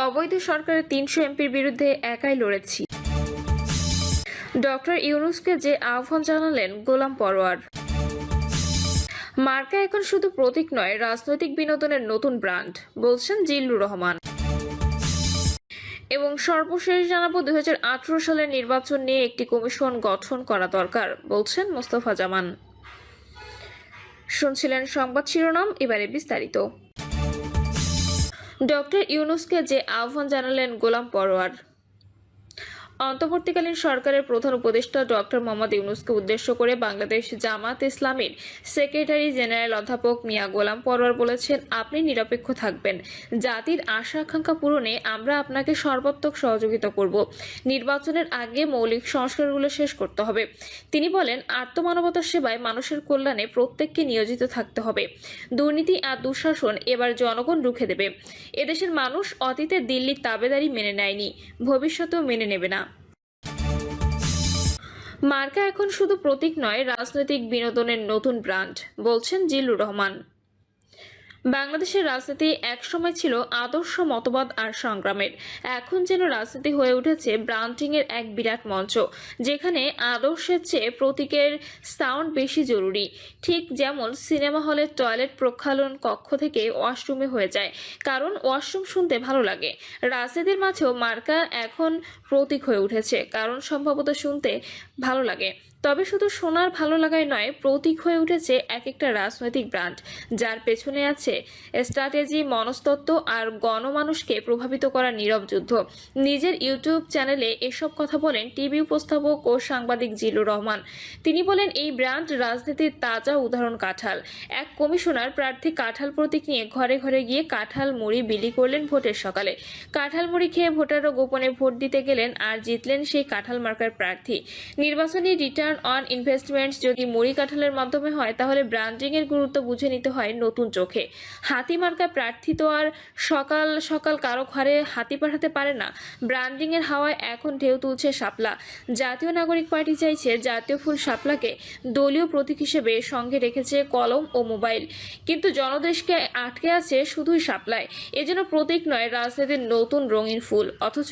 অবৈধ সরকারের ৩০০ এমপির বিরুদ্ধে একাই লড়েছি। ডক্টর ইউনূসকে যে আহ্বান জানালেন গোলাম পরোয়ার। মার্কা এখন শুধু প্রতীক নয়, রাজনৈতিক বিনোদনের নতুন ব্র্যান্ড, বলছেন জিল্লুর রহমান। এবং সর্বশেষ জানাবো ২০১৮ সালের নির্বাচন নিয়ে একটি কমিশন গঠন করা দরকার, বলছেন মোস্তফা জামান। শুনছিলেন সংবাদ শিরোনাম, এবারে বিস্তারিত। ডক্টর ইউনূসকে যে আহ্বান জানালেন গোলাম পরোয়ার। অন্তর্বর্তীকালীন সরকারের প্রধান উপদেষ্টা ডক্টর মোহাম্মদ ইউনূসকে উদ্দেশ্য করে বাংলাদেশ জামাত ইসলামীর সেক্রেটারি জেনারেল অধ্যাপক মিয়া গোলাম পরোয়ার বলেছেন, আপনি নিরপেক্ষ থাকবেন। জাতির আশা আকাঙ্ক্ষা পূরণে আমরা আপনাকে সর্বাত্মক সহযোগিতা করব। নির্বাচনের আগে মৌলিক সংস্কারগুলো শেষ করতে হবে। তিনি বলেন, আত্মমানবতার সেবায় মানুষের কল্যাণে প্রত্যেককে নিয়োজিত থাকতে হবে। দুর্নীতি আর দুঃশাসন এবার জনগণ রুখে দেবে। এদেশের মানুষ অতীতে দিল্লির তাবেদারি মেনে নেয়নি, ভবিষ্যতেও মেনে নেবে না। মার্কা এখন শুধু প্রতীক নয়, রাজনৈতিক বিনোদনের নতুন ব্র্যান্ড, বলছেন জিল্লুর রহমান। বাংলাদেশের রাজনীতি একসময় ছিল আদর্শ মতবাদ আর সংগ্রামের। এখন যেন রাজনীতি হয়ে উঠেছে ব্র্যান্ডিংয়ের এক বিরাট মঞ্চ, যেখানে আদর্শের চেয়ে প্রতীকের সাউন্ড বেশি জরুরি। ঠিক যেমন সিনেমা হলের টয়লেট প্রক্ষালন কক্ষ থেকে ওয়াশরুমে হয়ে যায়, কারণ ওয়াশরুম শুনতে ভালো লাগে। রাজনীতির মাঝেও মার্কা এখন প্রতীক হয়ে উঠেছে, কারণ সম্ভবত শুনতে ভালো লাগে। তবে শুধু শোনার ভালো লাগাই নয়, প্রতীক হয়ে উঠেছে এক একটা রাজনৈতিক ব্র্যান্ড, যার পেছনে আছে স্ট্র্যাটেজি, মনস্তত্ত্ব আর গণমানুষকে প্রভাবিত করার নীরব যুদ্ধ। নিজের ইউটিউব চ্যানেলে এসব কথা বলেন টিভি উপস্থাপক ও সাংবাদিক জিল্লুর রহমান। তিনি বলেন, এই ব্র্যান্ড রাজনীতির তাজা উদাহরণ কাঁঠাল। এক কমিশনার প্রার্থী কাঁঠাল প্রতীক নিয়ে ঘরে ঘরে গিয়ে কাঁঠাল মুড়ি বিলি করলেন ভোটের সকালে। কাঁঠাল মুড়ি খেয়ে ভোটাররা গোপনে ভোট দিতে গেলেন আর জিতলেন সেই কাঁঠাল মার্কার প্রার্থী। নির্বাচনী রিটার্ন অন ইনভেস্টমেন্টস যদি মুড়ি কাঁঠালের মাধ্যমে হয়, তাহলে ব্র্যান্ডিং এর গুরুত্ব বুঝে নিতে হয় নতুন চোখে। হাতি মার্কা প্রার্থী তো আর সকাল সকাল কারো ঘরে হাতি পাঠাতে পারে না। ব্র্যান্ডিং এর হাওয়ায় এখন ঢেউ তুলছে শাপলা। জাতীয় নাগরিক পার্টি চাইছে জাতীয় ফুল শাপলাকে দলীয় প্রতীক হিসেবে সঙ্গে রেখেছে কলম ও মোবাইল, কিন্তু জনদেশকে আটকে আছে শুধুই শাপলায়। এজন্য প্রতীক নয়, রাজনীতির নতুন রঙিন ফুল। অথচ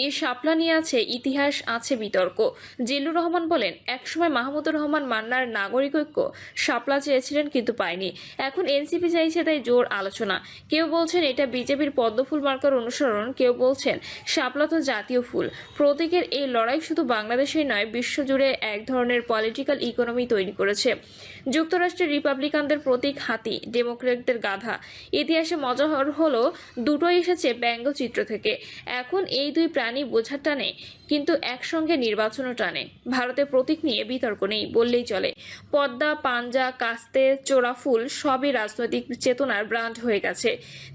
এই শাপলা নিয়ে আছে ইতিহাস, আছে বিতর্ক। জিল্লুর রহমান বলেন, একসময় মাহমুদুর রহমান মান্নার নাগরিক ঐক্য শাপলা চেয়েছিলেন, কিন্তু পায়নি। এখন এনসিপি চাইছে, তাই জোর আলোচনা। কেউ বলছেন এটা বিজেপির পদ্মফুল মার্কার অনুসরণ, কেউ বলছেন শাপলা তো জাতীয় ফুল। প্রতীকের এই লড়াই শুধু বাংলাদেশেই নয়, বিশ্বজুড়ে এক ধরনের পলিটিক্যাল ইকোনমি তৈরি করেছে। যুক্তরাষ্ট্রের রিপাবলিকানদের প্রতীক হাতি, ডেমোক্রেটদের গাধা। ইতিহাসে মজার হলো দুটোই এসেছে ব্যঙ্গচিত্র থেকে। এখন এই দুই প্রাণী বোঝার টানে, কিন্তু একসঙ্গে নির্বাচনও টানে। ভারতের প্রতীক নিয়ে বিতর্ক নেই বললেই চলে। পদ্মা, পাঞ্জা, কাস্তে, চোরাফুল সবই রাজনৈতিক চেতনার ব্র্যান্ড হয়ে গেছে।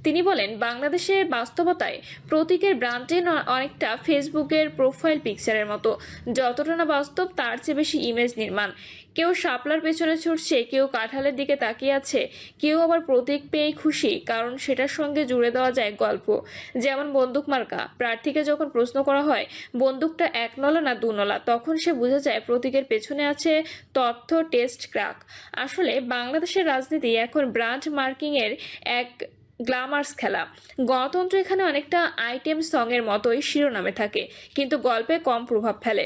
তিনি বলেন, বাংলাদেশের বাস্তবতায় প্রতীকের ব্র্যান্ডিং অনেকটা ফেসবুকের প্রোফাইল পিকচারের মতো। যতটা না বাস্তব, তার চেয়ে বেশি ইমেজ নির্মাণ। কেউ শাপলার পেছনে ছুটছে, কেউ কাঁঠালের দিকে তাকিয়ে আছে, কেউ আবার প্রতীক পেয়ে খুশি, কারণ সেটার সঙ্গে জুড়ে দেওয়া যায় গল্প। যেমন বন্দুক মার্কা প্রার্থীকে যখন প্রশ্ন করা হয় বন্দুকটা 1 নলা না 2 নলা, তখন সে বোঝা যায় প্রতীকের পেছনে আছে তথ্য, টেস্ট, ক্রাক। আসলে বাংলাদেশের রাজনীতি এখন ব্র্যান্ড মার্কিং এর এক গ্ল্যামার্স খেলা। গণতন্ত্র এখানে অনেকটা আইটেম সং এর মতোই শিরোনামে থাকে, কিন্তু গল্পে কম প্রভাব ফেলে।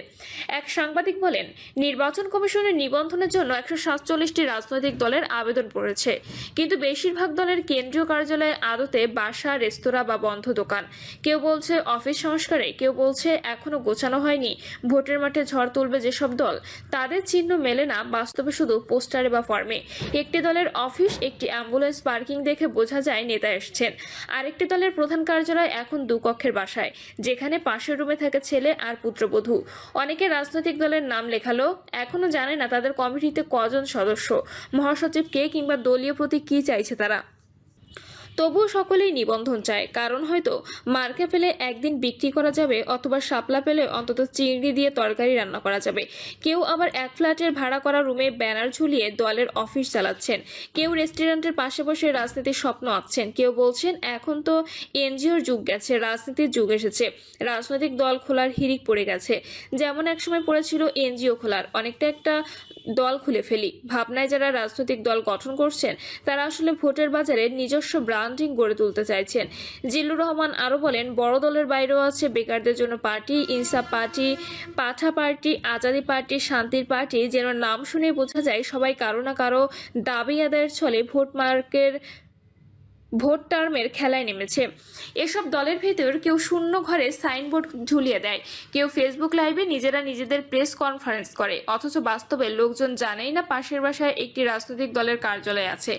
এক সাংবাদিক বলেন, নির্বাচন কমিশনের নিবন্ধনের জন্য 147টি রাজনৈতিক দলের আবেদন পড়েছে, কিন্তু বেশিরভাগ দলের কেন্দ্রীয় কার্যালয়ে আদতে বাসা, রেস্তোরাঁ বা বন্ধ দোকান। কেউ বলছে অফিস সংস্কারে, কেউ বলছে এখনো গোছানো হয়নি। ভোটের মাঠে ঝড় তুলবে যেসব দল, তাদের চিহ্ন মেলে না বাস্তবে, শুধু পোস্টারে বা ফর্মে। একটি দলের অফিস, একটি অ্যাম্বুলেন্স পার্কিং দেখে বোঝা যায় নেতা এসছেন। আরেকটি দলের প্রধান কার্যালয় এখন 2 কক্ষের বাসায়, যেখানে পাশের রুমে থাকে ছেলে আর পুত্রবধূ। অনেকে রাজনৈতিক দলের নাম লেখালো, এখনো জানে না তাদের কমিটিতে কজন সদস্য, মহাসচিব কে, কিংবা দলীয় প্রতীক কি চাইছে তারা। তবুও সকলেই নিবন্ধন চায়, কারণ হয়তো মার্কা পেলে একদিন বিক্রি করা যাবে, অথবা শাপলা পেলে অন্তত চিংড়ি দিয়ে তরকারি রান্না করা যাবে। কেউ আবার এক ফ্ল্যাটের ভাড়া করা রুমে ব্যানার ঝুলিয়ে দলের অফিস চালাচ্ছেন। কেউ রেস্টুরেন্টের পাশে বসে রাজনীতির স্বপ্ন আঁকছেন। কেউ বলছেন এখন তো এনজিওর যুগ গেছে, রাজনীতির যুগ এসেছে। রাজনৈতিক দল খোলার হিড়িক পড়ে গেছে, যেমন একসময় পড়েছিল এনজিও খোলার। অনেকটা একটা দল খুলে ফেলি ভাবনায় যারা রাজনৈতিক দল গঠন করছেন, তারা আসলে ভোটের বাজারে নিজস্ব ব্র্যান্ড ব্র্যান্ডিং গড়ে তুলতে চাইছেন। জিল্লুর রহমান আরও বলেন, বড় দলের বাইরেও আছে বেকারদের জন্য পার্টি, ইনসাফ পার্টি, পাঠা পার্টি, আজাদি পার্টি, শান্তির পার্টি। যেন নাম শুনে বোঝা যায় সবাই কারো না কারো দাবি আদায়ের ছলে ভোট টার্মের খেলায় নেমেছে। এসব দলের ভেতর কেউ শূন্য ঘরে সাইনবোর্ড ঝুলিয়ে দেয়, কেউ ফেসবুক লাইভে নিজেদের প্রেস কনফারেন্স করে, অথচ বাস্তবে লোকজন জানেই না পাশের বাসায় একটি রাজনৈতিক দলের কার্যালয় আছে।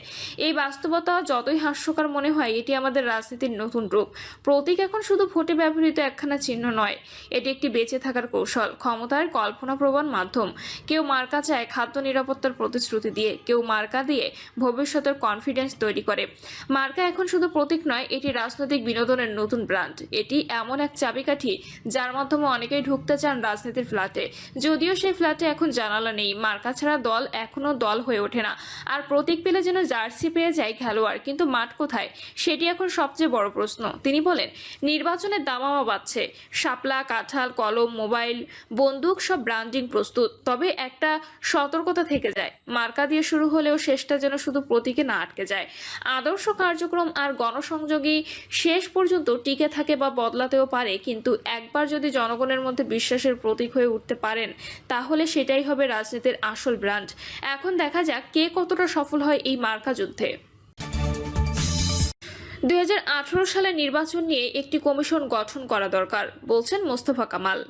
এই বাস্তবতা যতই হাস্যকর মনে হয়, এটি আমাদের রাজনীতির নতুন রূপ। প্রতীক এখন শুধু ভোটে ব্যবহৃত একখানা চিহ্ন নয়, এটি একটি বেঁচে থাকার কৌশল, ক্ষমতার কল্পনাপ্রবণ মাধ্যম। কেউ মার্কা চায় খাদ্য নিরাপত্তার প্রতিশ্রুতি দিয়ে, কেউ মার্কা দিয়ে ভবিষ্যতের কনফিডেন্স তৈরি করে। মার্কা এখন শুধু প্রতীক নয়, এটি রাজনৈতিক বিনোদনের নতুন ব্র্যান্ড। এটি এমন এক চাবিকাঠি যার মাধ্যমে অনেকেই ঢুকতে চান রাজনীতির ফ্ল্যাটে, যদিও সেই ফ্ল্যাটে এখন জানালা নেই। মার্কা ছাড়া দল এখনো দল হয়ে ওঠে না, আর প্রতীক পেলে যেন জার্সি পেয়ে যায় খেলোয়াড়, কিন্তু মাঠ কোথায় সেটি এখন সবচেয়ে বড় প্রশ্ন। তিনি বলেন, নির্বাচনের দামামা বাড়ছে, শাপলা, কাঁঠাল, কলম, মোবাইল, বন্দুক সব ব্র্যান্ডিং প্রস্তুত। তবে একটা সতর্কতা থেকে যায়, মার্কা দিয়ে শুরু হলেও শেষটা যেন শুধু প্রতীকে না আটকে যায়। আদর্শ কার্যক্রম আর গণসংযোগী শেষ পর্যন্ত টিকে থাকে বা বদলাতেও পারে, কিন্তু একবার যদি জনগণের মধ্যে বিশ্বাসের প্রতীক হয়ে উঠতে পারেন, তাহলে সেটাই হবে রাজনীতির আসল ব্র্যান্ড। এখন দেখা যাক কে কতটা সফল হয় এই মার্কা যুদ্ধে। 2018 সালের নির্বাচন নিয়ে একটি কমিশন গঠন করা দরকার, বলছেন মোস্তফা কামাল।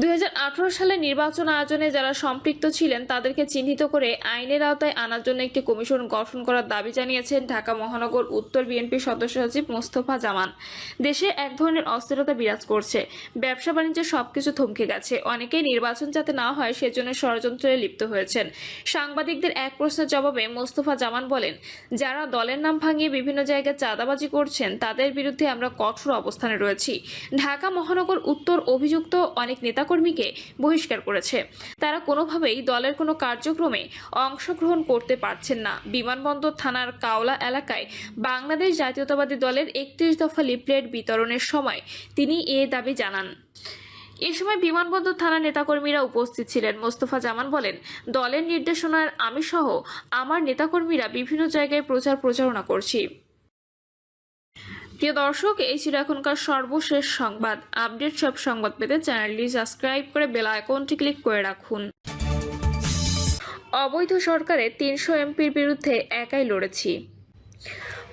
2018 সালে নির্বাচন আয়োজনে যারা সম্পৃক্ত ছিলেন তাদেরকে চিহ্নিত করে আইনের আওতায় আনার জন্য একটি কমিশন গঠন করার দাবি জানিয়েছেন ঢাকা মহানগর উত্তর বিএনপির সদস্য সচিব মোস্তফা জামান। দেশে এক ধরনের অস্থিরতা বিরাজ করছে, ব্যবসা বাণিজ্যে সবকিছু থমকে গেছে। অনেকেই নির্বাচন যাতে না হয় সেজন্য ষড়যন্ত্রে লিপ্ত হয়েছেন। সাংবাদিকদের এক প্রশ্নের জবাবে মোস্তফা জামান বলেন, যারা দলের নাম ভাঙিয়ে বিভিন্ন জায়গায় চাঁদাবাজি করছেন তাদের বিরুদ্ধে আমরা কঠোর অবস্থানে রয়েছি। ঢাকা মহানগর উত্তর অভিযুক্ত অনেক নেতাকর্মীকে বহিষ্কার করেছে, তারা কোনোভাবেই দলের কোনো কার্যক্রমে অংশগ্রহণ করতে পারছেন না। বিমানবন্দর থানার কাওলা এলাকায় বাংলাদেশ জাতীয়তাবাদী দলের 31 দফা লিফলেট বিতরণের সময় তিনি এ দাবি জানান। এ সময় বিমানবন্দর থানার নেতাকর্মীরা উপস্থিত ছিলেন। মোস্তফা জামান বলেন, দলের নির্দেশনার আমি সহ আমার নেতাকর্মীরা বিভিন্ন জায়গায় প্রচারণা করছি। প্রিয় দর্শক, এই ছিল এখনকার সর্বশেষ সংবাদ। আপডেট সব সংবাদ পেতে চ্যানেলটি সাবস্ক্রাইব করে বেল আইকনটি ক্লিক করে রাখুন। অবৈধ সরকারের 300 এমপির বিরুদ্ধে একাই লড়েছি।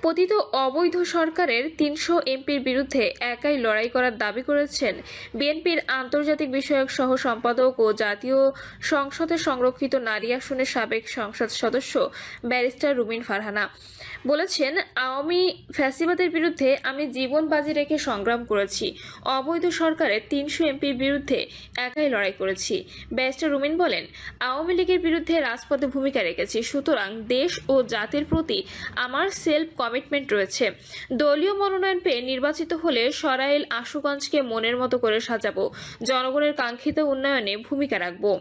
পতিত অবৈধ সরকারের 300 এমপির বিরুদ্ধে একাই লড়াই করার দাবি করেছেন বিএনপির আন্তর্জাতিক বিষয়ক সহ সম্পাদক ও জাতীয় সংসদে সংরক্ষিত নারী আসনের সাবেক সংসদ সদস্য ব্যারিস্টার রুমিন ফারহানা। বলেছেন, আওয়ামী ফ্যাসিবাদের বিরুদ্ধে আমি জীবন বাজি রেখে সংগ্রাম করেছি। অবৈধ সরকারের 300 এমপির বিরুদ্ধে একাই লড়াই করেছি। ব্যারিস্টার রুমিন বলেন, আওয়ামী লীগের বিরুদ্ধে রাজপথে ভূমিকা রেখেছি, সুতরাং দেশ ও জাতির প্রতি আমার সেলফ কমিটমেন্ট রয়েছে। দলীয় মনোনয়ন পেয়ে নির্বাচিত হলে সরাইল আশুগঞ্জকে মনের মতো করে সাজাবো, জনগণের কাঙ্ক্ষিত উন্নয়নে ভূমিকা রাখবো।